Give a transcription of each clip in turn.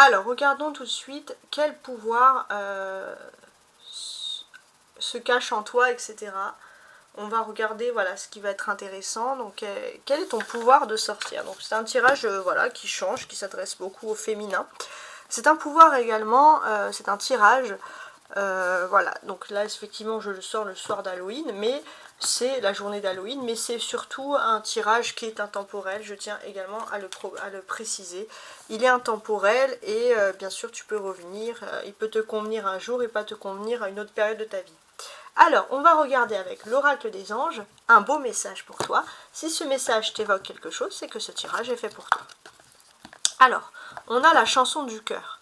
Alors, regardons tout de suite quel pouvoir se cache en toi, etc. On va regarder voilà ce qui va être intéressant. Donc quel est ton pouvoir de sorcière? Donc c'est un tirage voilà qui change, qui s'adresse beaucoup au féminin. C'est un pouvoir également, c'est un tirage. Voilà, donc là effectivement je le sors le soir d'Halloween, mais c'est la journée d'Halloween, mais c'est surtout un tirage qui est intemporel, je tiens également à le préciser. Il est intemporel et bien sûr tu peux revenir, il peut te convenir un jour et pas te convenir à une autre période de ta vie. Alors, on va regarder avec l'oracle des anges un beau message pour toi. Si ce message t'évoque quelque chose, c'est que ce tirage est fait pour toi. Alors, on a la chanson du cœur.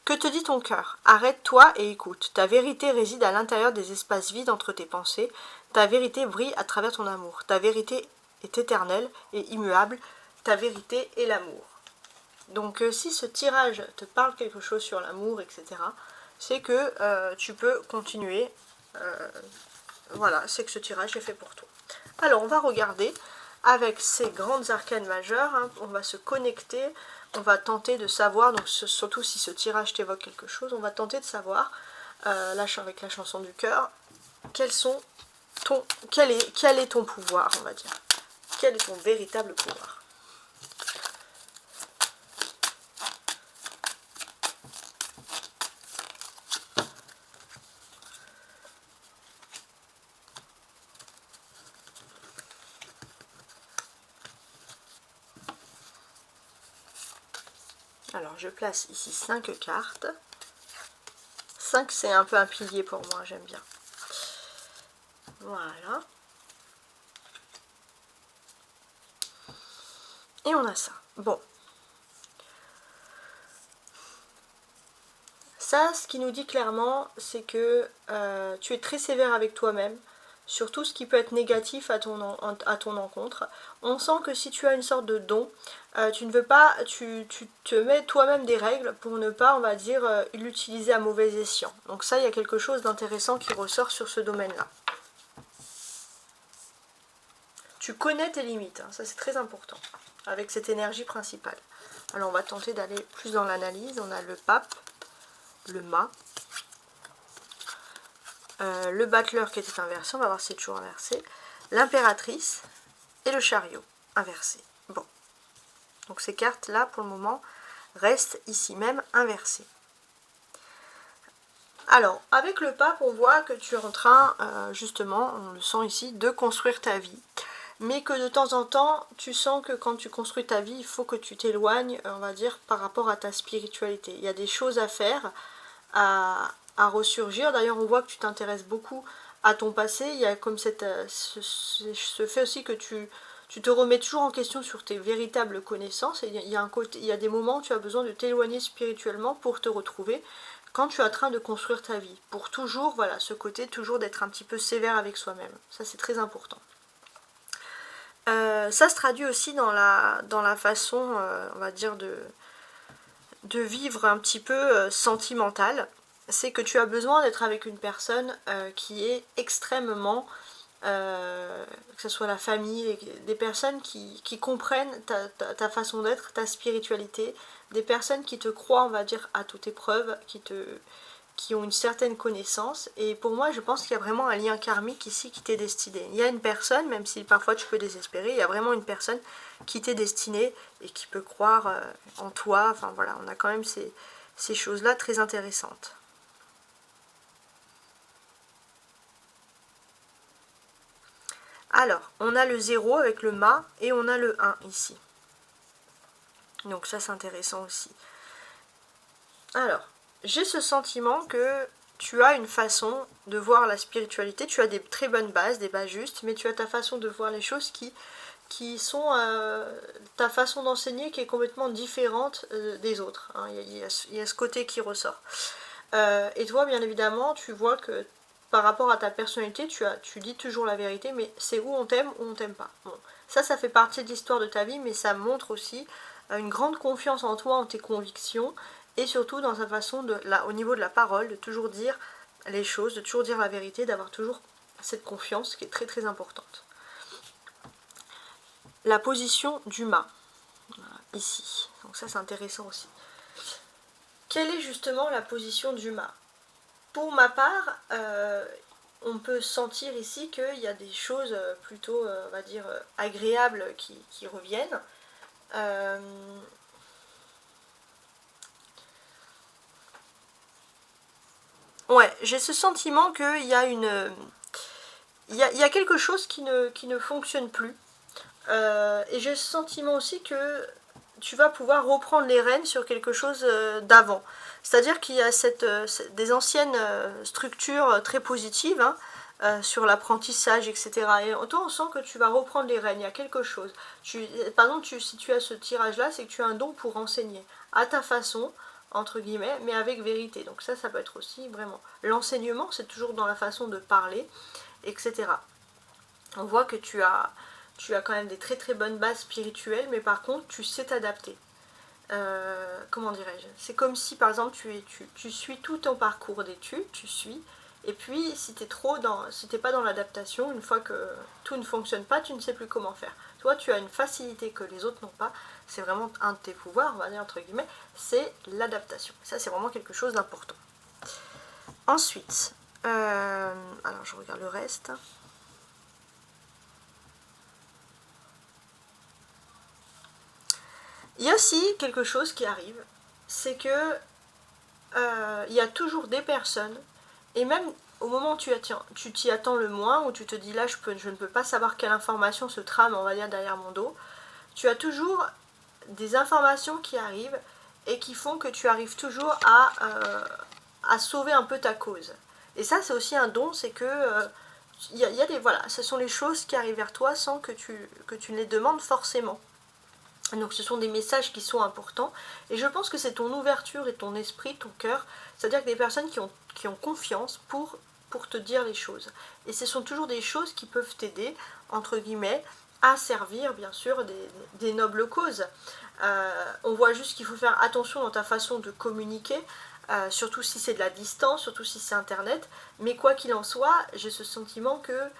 Que te dit ton cœur? Arrête-toi et écoute. Ta vérité réside à l'intérieur des espaces vides entre tes pensées. Ta vérité brille à travers ton amour. Ta vérité est éternelle et immuable. Ta vérité est l'amour. Donc si ce tirage te parle quelque chose sur l'amour, etc., c'est que tu peux continuer. Voilà, c'est que ce tirage est fait pour toi. Alors on va regarder avec ces grandes arcanes majeures, hein, on va se connecter, on va tenter de savoir, donc surtout si ce tirage t'évoque quelque chose, on va tenter de savoir, avec la chanson du cœur, quel est ton pouvoir, on va dire. Quel est ton véritable pouvoir? Alors je place ici 5 cartes. 5 c'est un peu un pilier pour moi, j'aime bien. Voilà. Et on a ça. Bon. Ça, ce qui nous dit clairement, c'est que tu es très sévère avec toi-même sur tout ce qui peut être négatif à ton encontre. On sent que si tu as une sorte de don, tu ne veux pas, tu te mets toi-même des règles pour ne pas, on va dire, l'utiliser à mauvais escient. Donc ça, il y a quelque chose d'intéressant qui ressort sur ce domaine-là. Tu connais tes limites, hein, ça c'est très important, avec cette énergie principale. Alors on va tenter d'aller plus dans l'analyse. On a le pape, le mât, le battleur qui était inversé, on va voir si c'est toujours inversé, l'impératrice et le chariot inversé. Bon, donc ces cartes là pour le moment restent ici même inversées. Alors avec le pape on voit que tu es en train justement, on le sent ici, de construire ta vie, mais que de temps en temps tu sens que quand tu construis ta vie il faut que tu t'éloignes, on va dire, par rapport à ta spiritualité. Il y a des choses à faire, à ressurgir. D'ailleurs on voit que tu t'intéresses beaucoup à ton passé. Il y a comme ce fait aussi que tu te remets toujours en question sur tes véritables connaissances. Et il y a des moments où tu as besoin de t'éloigner spirituellement pour te retrouver quand tu es en train de construire ta vie, pour toujours, voilà, ce côté toujours d'être un petit peu sévère avec soi-même. Ça c'est très important. Ça se traduit aussi dans la façon, on va dire, de vivre un petit peu sentimentale. C'est que tu as besoin d'être avec une personne qui est extrêmement, que ce soit la famille, des personnes qui comprennent ta façon d'être, ta spiritualité, des personnes qui te croient, on va dire, à toute épreuve, qui ont une certaine connaissance. Et pour moi je pense qu'il y a vraiment un lien karmique ici qui t'est destiné. Il y a une personne, même si parfois tu peux désespérer, il y a vraiment une personne qui t'est destinée et qui peut croire en toi. Enfin voilà, on a quand même ces choses là très intéressantes. Alors on a le 0 avec le mât et on a le 1 ici, donc ça c'est intéressant aussi. Alors j'ai ce sentiment que tu as une façon de voir la spiritualité, tu as des très bonnes bases, des bases justes, mais tu as ta façon de voir les choses qui sont ta façon d'enseigner qui est complètement différente des autres. Hein. Il y a ce côté qui ressort. Et toi, bien évidemment, tu vois que par rapport à ta personnalité, tu dis toujours la vérité, mais c'est où on t'aime ou on t'aime pas. Bon. Ça fait partie de l'histoire de ta vie, mais ça montre aussi une grande confiance en toi, en tes convictions, et surtout dans sa façon, au niveau de la parole, de toujours dire les choses, de toujours dire la vérité, d'avoir toujours cette confiance qui est très très importante. La position du mât, voilà, ici. Donc ça c'est intéressant aussi. quelle est justement la position du mât? Pour ma part, on peut sentir ici qu'il y a des choses plutôt, on va dire, agréables qui reviennent. Ouais, j'ai ce sentiment qu'il y a il y a quelque chose qui ne fonctionne plus. Et j'ai ce sentiment aussi que tu vas pouvoir reprendre les rênes sur quelque chose d'avant. C'est-à-dire qu'il y a des anciennes structures très positives, hein, sur l'apprentissage, etc. Et toi, on sent que tu vas reprendre les rênes, il y a quelque chose. Par exemple, si tu as ce tirage-là, c'est que tu as un don pour enseigner à ta façon, entre guillemets, mais avec vérité. Donc ça peut être aussi vraiment... L'enseignement, c'est toujours dans la façon de parler, etc. On voit que tu as quand même des très très bonnes bases spirituelles, mais par contre, tu sais t'adapter. Comment dirais-je? C'est comme si, par exemple, tu suis tout ton parcours d'études, tu suis, et puis si t'es pas dans l'adaptation, une fois que tout ne fonctionne pas, tu ne sais plus comment faire. Toi, tu as une facilité que les autres n'ont pas, c'est vraiment un de tes pouvoirs, on va dire entre guillemets, c'est l'adaptation. Ça, c'est vraiment quelque chose d'important. Ensuite, alors je regarde le reste. Il y a aussi quelque chose qui arrive, c'est que il y a toujours des personnes, et même au moment où tu t'y attends le moins, où tu te dis là je ne peux pas savoir quelle information se trame, on va dire, derrière mon dos, tu as toujours des informations qui arrivent et qui font que tu arrives toujours à sauver un peu ta cause. Et ça, c'est aussi un don, c'est que y a des, voilà, ce sont les choses qui arrivent vers toi sans que tu ne les demandes forcément. Donc ce sont des messages qui sont importants, et je pense que c'est ton ouverture et ton esprit, ton cœur, c'est-à-dire que des personnes qui ont confiance pour te dire les choses. Et ce sont toujours des choses qui peuvent t'aider, entre guillemets, à servir bien sûr des nobles causes. On voit juste qu'il faut faire attention dans ta façon de communiquer, surtout si c'est de la distance, surtout si c'est internet, mais quoi qu'il en soit, j'ai ce sentiment que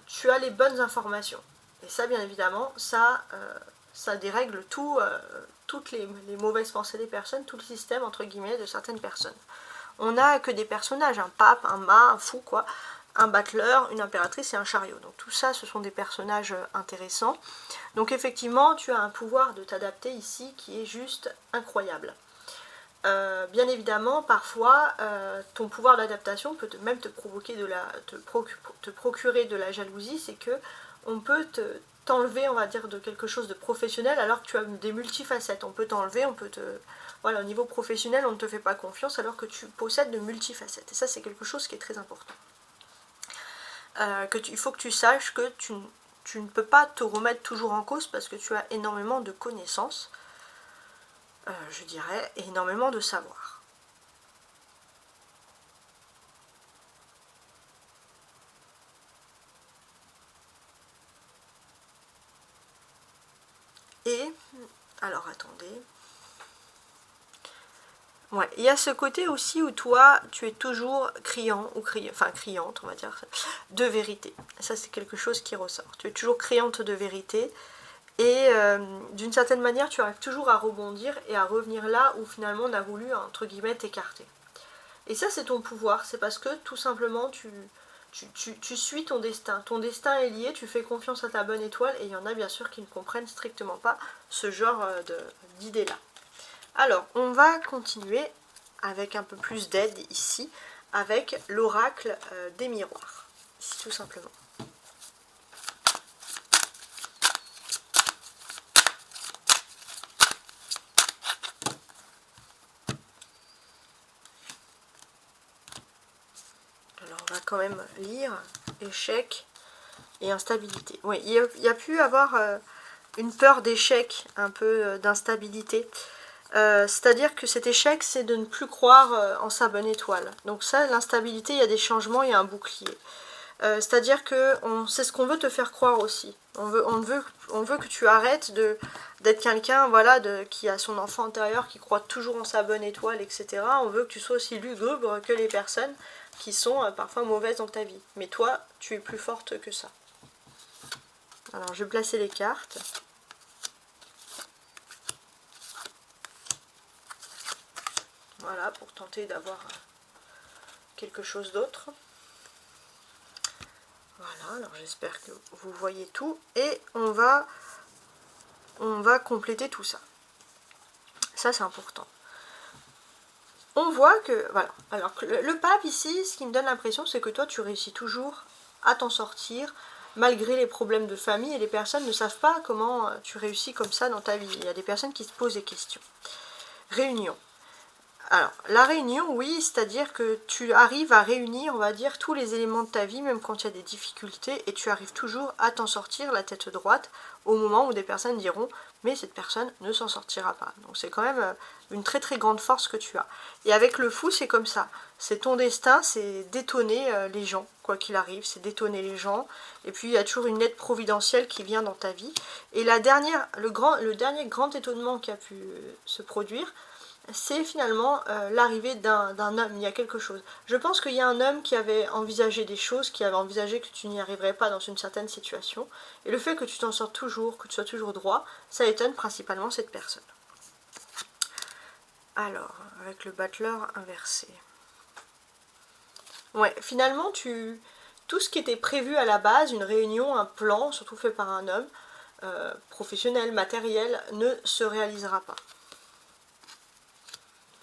tu as les bonnes informations. Et ça, bien évidemment, ça dérègle toutes les mauvaises pensées des personnes, tout le système, entre guillemets, de certaines personnes. On n'a que des personnages, un pape, un mât, un fou, quoi, un battleur, une impératrice et un chariot. Donc tout ça, ce sont des personnages intéressants. Donc effectivement, tu as un pouvoir de t'adapter ici qui est juste incroyable. Bien évidemment, parfois, ton pouvoir d'adaptation peut même te procurer de la jalousie, c'est que on peut t'enlever, on va dire, de quelque chose de professionnel alors que tu as des multifacettes. On peut t'enlever, voilà, au niveau professionnel, on ne te fait pas confiance alors que tu possèdes de multifacettes. Et ça, c'est quelque chose qui est très important. Il faut que tu saches que tu ne peux pas te remettre toujours en cause parce que tu as énormément de connaissances, je dirais, et énormément de savoir. Et, alors attendez. Ouais, il y a ce côté aussi où toi, tu es toujours criante, on va dire, de vérité. Ça, c'est quelque chose qui ressort. Tu es toujours criante de vérité. Et d'une certaine manière, tu arrives toujours à rebondir et à revenir là où finalement on a voulu, entre guillemets, t'écarter. Et ça, c'est ton pouvoir. C'est parce que tout simplement, tu suis ton destin. Ton destin est lié, tu fais confiance à ta bonne étoile. Et il y en a bien sûr qui ne comprennent strictement pas ce genre d'idée-là. Alors, on va continuer avec un peu plus d'aide ici, avec l'oracle des miroirs, ici tout simplement. Alors, on va quand même lire échec et instabilité. Oui, il y a pu avoir une peur d'échec, un peu d'instabilité. C'est-à-dire que cet échec, c'est de ne plus croire en sa bonne étoile. Donc ça, l'instabilité, il y a des changements, il y a un bouclier. C'est-à-dire que c'est ce qu'on veut te faire croire aussi. On veut que tu arrêtes d'être quelqu'un, voilà, qui a son enfant intérieur, qui croit toujours en sa bonne étoile, etc. On veut que tu sois aussi lugubre que les personnes qui sont parfois mauvaises dans ta vie. Mais toi, tu es plus forte que ça. Alors, je vais placer les cartes. Voilà, pour tenter d'avoir quelque chose d'autre. Voilà, alors j'espère que vous voyez tout. Et on va compléter tout ça. Ça, c'est important. On voit que, voilà, alors que le pape ici, ce qui me donne l'impression, c'est que toi, tu réussis toujours à t'en sortir, malgré les problèmes de famille, et les personnes ne savent pas comment tu réussis comme ça dans ta vie. Il y a des personnes qui se posent des questions. Réunion. Alors, la réunion, oui, c'est-à-dire que tu arrives à réunir, on va dire, tous les éléments de ta vie, même quand il y a des difficultés, et tu arrives toujours à t'en sortir la tête droite, au moment où des personnes diront « mais cette personne ne s'en sortira pas ». Donc c'est quand même une très très grande force que tu as. Et avec le fou, c'est comme ça. C'est ton destin, c'est d'étonner les gens, quoi qu'il arrive, c'est d'étonner les gens. Et puis il y a toujours une aide providentielle qui vient dans ta vie. Et le dernier grand étonnement qui a pu se produire, c'est finalement l'arrivée d'un homme. Il y a quelque chose. Je pense qu'il y a un homme qui avait envisagé des choses, qui avait envisagé que tu n'y arriverais pas dans une certaine situation. Et le fait que tu t'en sortes toujours, que tu sois toujours droit, ça étonne principalement cette personne. Alors, avec le battleur inversé. Ouais, finalement, tout ce qui était prévu à la base, une réunion, un plan, surtout fait par un homme, professionnel, matériel, ne se réalisera pas.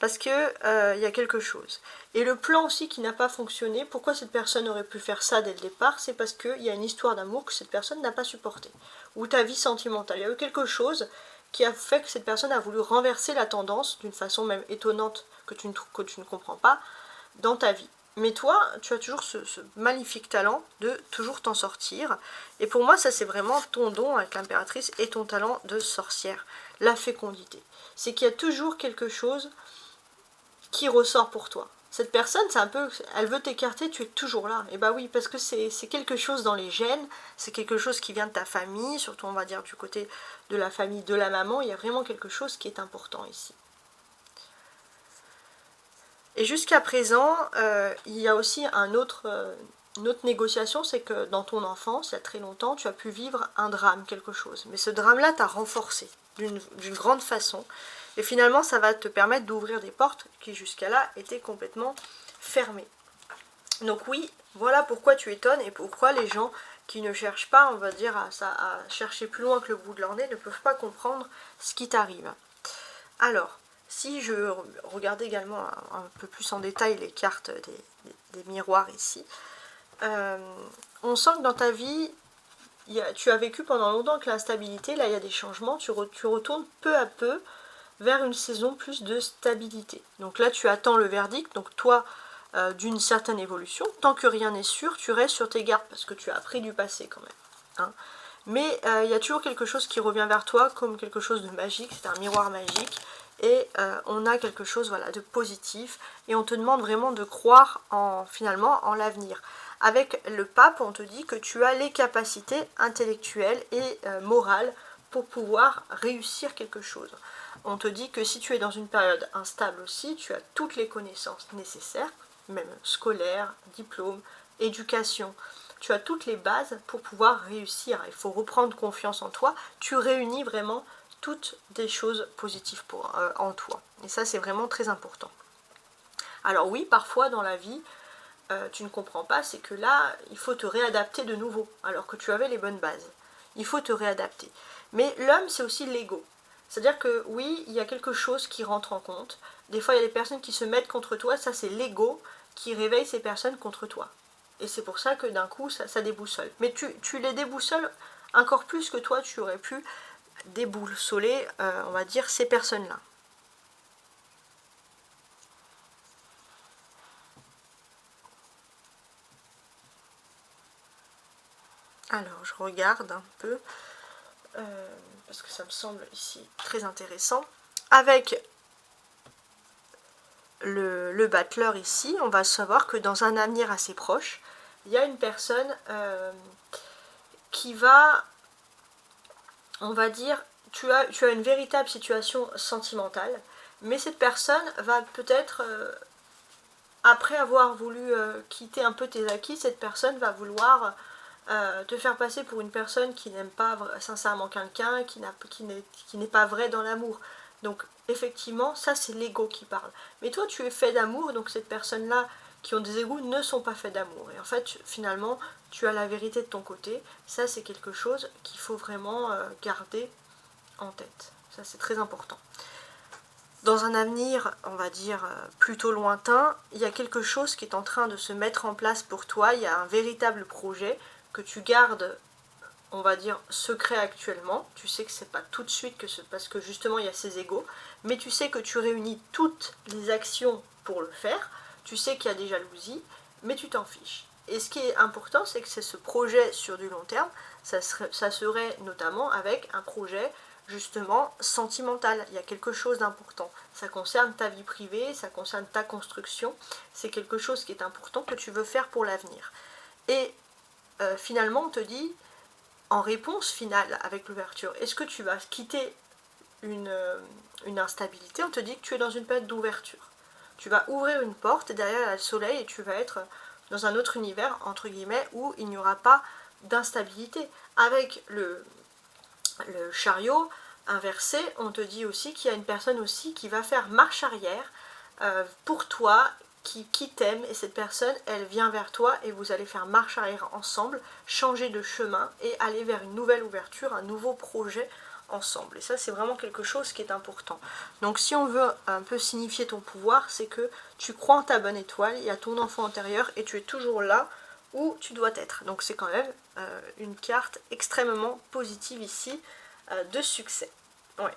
Parce que y a quelque chose. Et le plan aussi qui n'a pas fonctionné, pourquoi cette personne aurait pu faire ça dès le départ, c'est parce qu'il y a une histoire d'amour que cette personne n'a pas supportée. Ou ta vie sentimentale. Il y a eu quelque chose qui a fait que cette personne a voulu renverser la tendance, d'une façon même étonnante que tu ne comprends pas, dans ta vie. Mais toi, tu as toujours ce magnifique talent de toujours t'en sortir. Et pour moi, ça c'est vraiment ton don avec l'impératrice et ton talent de sorcière. La fécondité. C'est qu'il y a toujours quelque chose qui ressort pour toi. Cette personne, c'est un peu, elle veut t'écarter, tu es toujours là. Et bah oui, parce que c'est quelque chose dans les gènes, c'est quelque chose qui vient de ta famille, surtout on va dire du côté de la famille de la maman, il y a vraiment quelque chose qui est important ici. Et jusqu'à présent, il y a aussi une autre négociation, c'est que dans ton enfance, il y a très longtemps, tu as pu vivre un drame, quelque chose. Mais ce drame-là t'a renforcé d'une grande façon. Et finalement, ça va te permettre d'ouvrir des portes qui jusqu'à là étaient complètement fermées. Donc oui, voilà pourquoi tu étonnes et pourquoi les gens qui ne cherchent pas, on va dire, à chercher plus loin que le bout de leur nez, ne peuvent pas comprendre ce qui t'arrive. Alors, si je regardais également un peu plus en détail les cartes des miroirs ici, on sent que dans ta vie, tu as vécu pendant longtemps que l'instabilité, là il y a des changements, tu retournes peu à peu vers une saison plus de stabilité. Donc là tu attends le verdict, donc toi d'une certaine évolution, tant que rien n'est sûr, tu restes sur tes gardes parce que tu as appris du passé quand même. Hein. Mais il y a toujours quelque chose qui revient vers toi comme quelque chose de magique, c'est un miroir magique, et on a quelque chose voilà, de positif, et on te demande vraiment de croire finalement en l'avenir. Avec le pape, on te dit que tu as les capacités intellectuelles et morales pour pouvoir réussir quelque chose. On te dit que si tu es dans une période instable aussi, tu as toutes les connaissances nécessaires, même scolaires, diplôme, éducation. Tu as toutes les bases pour pouvoir réussir. Il faut reprendre confiance en toi. Tu réunis vraiment toutes des choses positives en toi. Et ça, c'est vraiment très important. Alors oui, parfois dans la vie, tu ne comprends pas, c'est que là, il faut te réadapter de nouveau, alors que tu avais les bonnes bases. Il faut te réadapter. Mais l'homme, c'est aussi l'ego. C'est-à-dire que oui, il y a quelque chose qui rentre en compte. Des fois, il y a des personnes qui se mettent contre toi, ça c'est l'ego qui réveille ces personnes contre toi. Et c'est pour ça que d'un coup, ça déboussole. Mais tu les déboussoles encore plus que toi, tu aurais pu déboussoler, on va dire, ces personnes-là. Alors, je regarde un peu, parce que ça me semble ici très intéressant. Avec le battleur ici, on va savoir que dans un avenir assez proche, il y a une personne qui va, on va dire, tu as une véritable situation sentimentale, mais cette personne va peut-être, après avoir voulu quitter un peu tes acquis, cette personne va vouloir te faire passer pour une personne qui n'aime pas sincèrement quelqu'un, qui n'est pas vrai dans l'amour. Donc effectivement, ça c'est l'ego qui parle. Mais toi tu es fait d'amour, donc cette personne-là qui ont des égos ne sont pas faits d'amour. Et en fait, finalement, tu as la vérité de ton côté. Ça c'est quelque chose qu'il faut vraiment garder en tête. Ça c'est très important. Dans un avenir, on va dire, plutôt lointain, il y a quelque chose qui est en train de se mettre en place pour toi. Il y a un véritable projet que tu gardes, on va dire, secret actuellement. Tu sais que c'est pas tout de suite, parce que justement il y a ces égos, mais tu sais que tu réunis toutes les actions pour le faire. Tu sais qu'il y a des jalousies, mais tu t'en fiches. Et ce qui est important, c'est que c'est ce projet sur du long terme. Ça serait notamment avec un projet justement sentimental. Il y a quelque chose d'important. Ça concerne ta vie privée, ça concerne ta construction. C'est quelque chose qui est important que tu veux faire pour l'avenir. Et finalement, on te dit, en réponse finale avec l'ouverture, est-ce que tu vas quitter une instabilité? On te dit que tu es dans une période d'ouverture. Tu vas ouvrir une porte, et derrière il y a le soleil, et tu vas être dans un autre univers, entre guillemets, où il n'y aura pas d'instabilité. Avec le chariot inversé, on te dit aussi qu'il y a une personne aussi qui va faire marche arrière pour toi, qui t'aime, et cette personne, elle vient vers toi et vous allez faire marche arrière ensemble, changer de chemin et aller vers une nouvelle ouverture, un nouveau projet ensemble. Et ça, c'est vraiment quelque chose qui est important. Donc si on veut un peu signifier ton pouvoir, c'est que tu crois en ta bonne étoile, il y a ton enfant intérieur et tu es toujours là où tu dois être. Donc c'est quand même une carte extrêmement positive ici de succès. Ouais.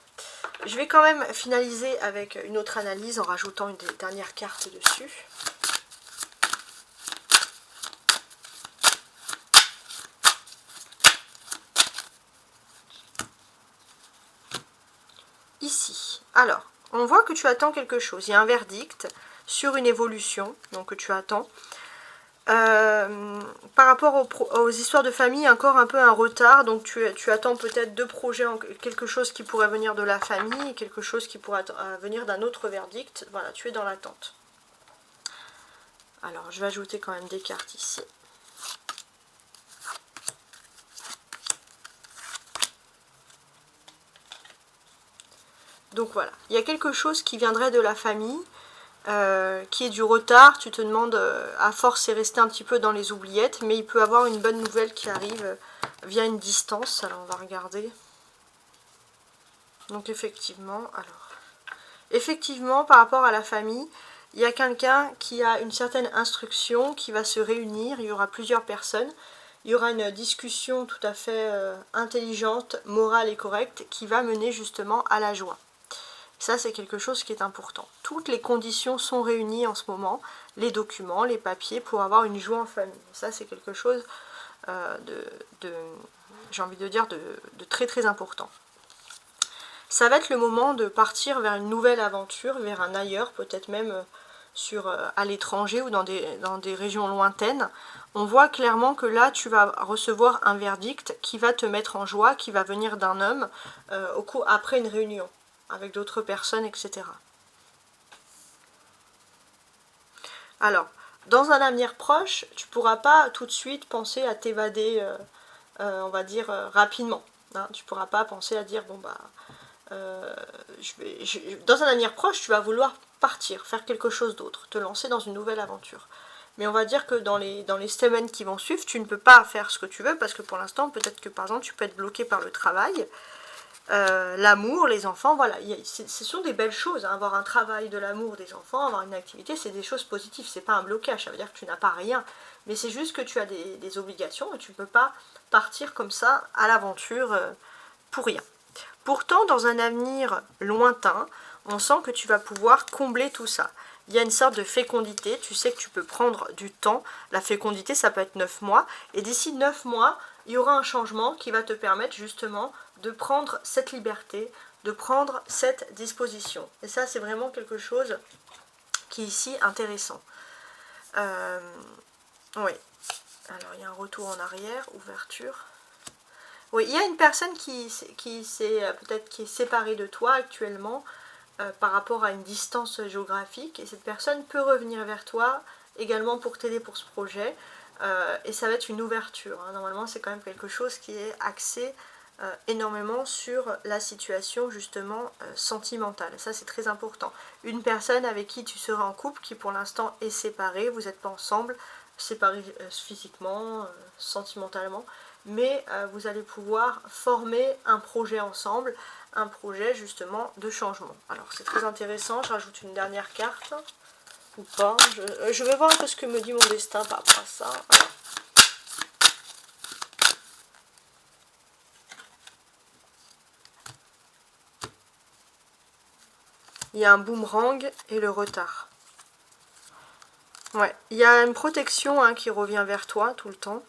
Je vais quand même finaliser avec une autre analyse en rajoutant une des dernières cartes dessus. Ici. Alors, on voit que tu attends quelque chose. Il y a un verdict sur une évolution, donc que tu attends. Par rapport aux histoires de famille, encore un peu un retard, donc tu attends peut-être deux projets, quelque chose qui pourrait venir de la famille, quelque chose qui pourrait venir d'un autre verdict. Voilà, tu es dans l'attente. Alors, je vais ajouter quand même des cartes ici. Donc voilà, il y a quelque chose qui viendrait de la famille, qui est du retard. Tu te demandes, à force c'est resté un petit peu dans les oubliettes, mais il peut y avoir une bonne nouvelle qui arrive via une distance. Alors on va regarder. Donc effectivement, par rapport à la famille, il y a quelqu'un qui a une certaine instruction, qui va se réunir, il y aura plusieurs personnes, il y aura une discussion tout à fait intelligente, morale et correcte, qui va mener justement à la joie. Ça, c'est quelque chose qui est important. Toutes les conditions sont réunies en ce moment, les documents, les papiers, pour avoir une joie en famille. Ça, c'est quelque chose j'ai envie de dire, de très très important. Ça va être le moment de partir vers une nouvelle aventure, vers un ailleurs, peut-être même à l'étranger ou dans des régions lointaines. On voit clairement que là, tu vas recevoir un verdict qui va te mettre en joie, qui va venir d'un homme après une réunion avec d'autres personnes, etc. Alors, dans un avenir proche, tu ne pourras pas tout de suite penser à t'évader, on va dire, rapidement. Hein. Tu ne pourras pas penser à dire, bon bah, dans un avenir proche, tu vas vouloir partir, faire quelque chose d'autre, te lancer dans une nouvelle aventure. Mais on va dire que dans les semaines qui vont suivre, tu ne peux pas faire ce que tu veux, parce que pour l'instant, peut-être que par exemple, tu peux être bloqué par le travail, l'amour, les enfants, voilà, ce sont des belles choses, hein. Avoir un travail, de l'amour, des enfants, avoir une activité, c'est des choses positives, c'est pas un blocage, ça veut dire que tu n'as pas rien, mais c'est juste que tu as des obligations et tu ne peux pas partir comme ça à l'aventure pour rien. Pourtant, dans un avenir lointain, on sent que tu vas pouvoir combler tout ça. Il y a une sorte de fécondité, tu sais que tu peux prendre du temps, la fécondité ça peut être 9 mois, et d'ici 9 mois, il y aura un changement qui va te permettre justement de prendre cette liberté, de prendre cette disposition. Et ça, c'est vraiment quelque chose qui est ici intéressant. Oui. Alors, il y a un retour en arrière, ouverture. Oui, il y a une personne qui est séparée de toi actuellement par rapport à une distance géographique. Et cette personne peut revenir vers toi également pour t'aider pour ce projet. Et ça va être une ouverture. Hein. Normalement, c'est quand même quelque chose qui est axé énormément sur la situation justement sentimentale. Ça c'est très important. Une personne avec qui tu seras en couple, qui pour l'instant est séparée, vous n'êtes pas ensemble, séparés physiquement, sentimentalement, mais vous allez pouvoir former un projet ensemble, un projet justement de changement. Alors c'est très intéressant, je rajoute une dernière carte, ou pas, je vais voir un peu ce que me dit mon destin par rapport à ça. Alors, il y a un boomerang et le retard. Ouais, il y a une protection hein, qui revient vers toi tout le temps.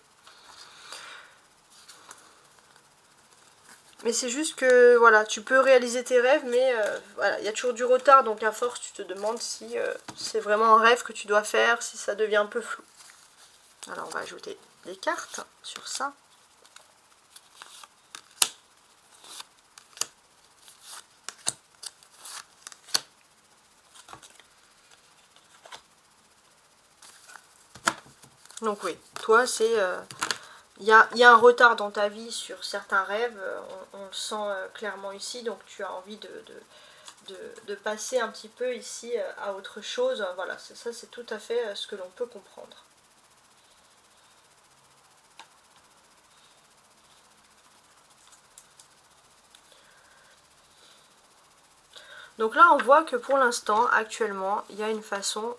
Mais c'est juste que, voilà, tu peux réaliser tes rêves, mais voilà, il y a toujours du retard. Donc à force, tu te demandes si c'est vraiment un rêve que tu dois faire, si ça devient un peu flou. Alors on va ajouter des cartes sur ça. Donc oui, toi c'est... il y a un retard dans ta vie sur certains rêves, on le sent clairement ici, donc tu as envie de passer un petit peu ici à autre chose. Voilà, ça c'est tout à fait ce que l'on peut comprendre. Donc là on voit que pour l'instant, actuellement, il y a une façon...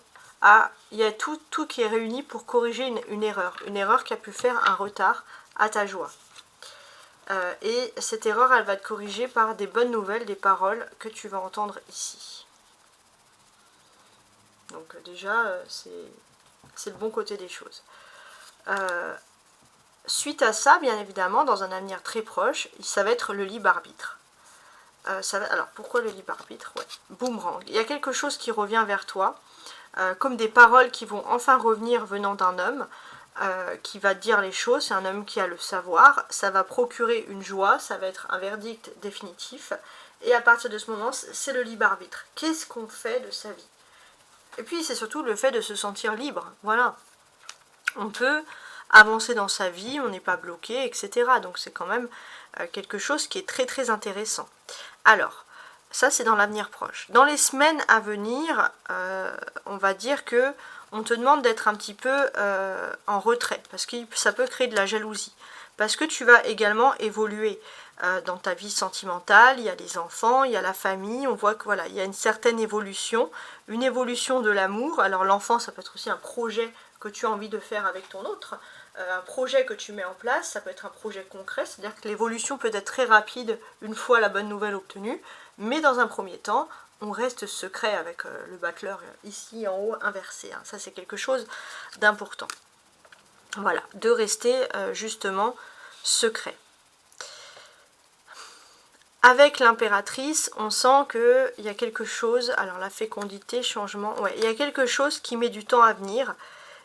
il y a tout qui est réuni pour corriger une erreur qui a pu faire un retard à ta joie. Et cette erreur, elle va être corrigée par des bonnes nouvelles, des paroles que tu vas entendre ici. Donc déjà, c'est le bon côté des choses. Suite à ça, bien évidemment, dans un avenir très proche, ça va être le libre arbitre. Alors, pourquoi le libre arbitre? Ouais. Boomerang. Il y a quelque chose qui revient vers toi, comme des paroles qui vont enfin revenir venant d'un homme, qui va dire les choses. C'est un homme qui a le savoir, ça va procurer une joie, ça va être un verdict définitif, et à partir de ce moment, c'est le libre arbitre. Qu'est-ce qu'on fait de sa vie? Et puis c'est surtout le fait de se sentir libre, voilà. On peut avancer dans sa vie, on n'est pas bloqué, etc. Donc c'est quand même quelque chose qui est très très intéressant. Alors, ça c'est dans l'avenir proche. Dans les semaines à venir, on va dire que on te demande d'être un petit peu en retrait, parce que ça peut créer de la jalousie. Parce que tu vas également évoluer dans ta vie sentimentale, il y a les enfants, il y a la famille, on voit que voilà, il y a une certaine évolution, une évolution de l'amour. Alors l'enfant, ça peut être aussi un projet que tu as envie de faire avec ton autre, un projet que tu mets en place, ça peut être un projet concret, c'est-à-dire que l'évolution peut être très rapide une fois la bonne nouvelle obtenue, mais dans un premier temps, on reste secret avec le battleur ici en haut inversé. Hein. Ça c'est quelque chose d'important. Voilà, de rester justement secret. Avec l'impératrice, on sent qu'il y a quelque chose, alors la fécondité, changement, ouais, il y a quelque chose qui met du temps à venir,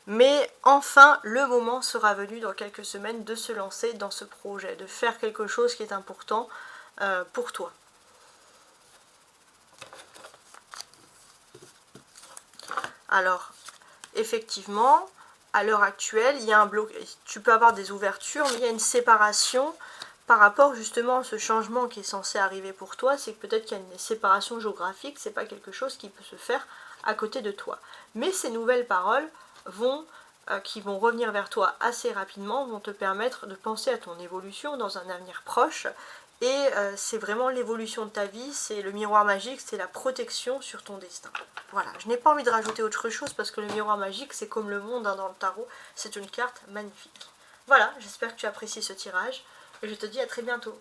mais enfin le moment sera venu dans quelques semaines de se lancer dans ce projet, de faire quelque chose qui est important pour toi. Alors, effectivement, à l'heure actuelle, il y a un blocage, tu peux avoir des ouvertures, mais il y a une séparation par rapport justement à ce changement qui est censé arriver pour toi. C'est que peut-être qu'il y a une séparation géographique, c'est pas quelque chose qui peut se faire à côté de toi. Mais ces nouvelles paroles qui vont revenir vers toi assez rapidement, vont te permettre de penser à ton évolution dans un avenir proche. Et c'est vraiment l'évolution de ta vie, c'est le miroir magique, c'est la protection sur ton destin. Voilà, je n'ai pas envie de rajouter autre chose parce que le miroir magique, c'est comme le monde hein, dans le tarot, c'est une carte magnifique. Voilà, j'espère que tu apprécies ce tirage et je te dis à très bientôt.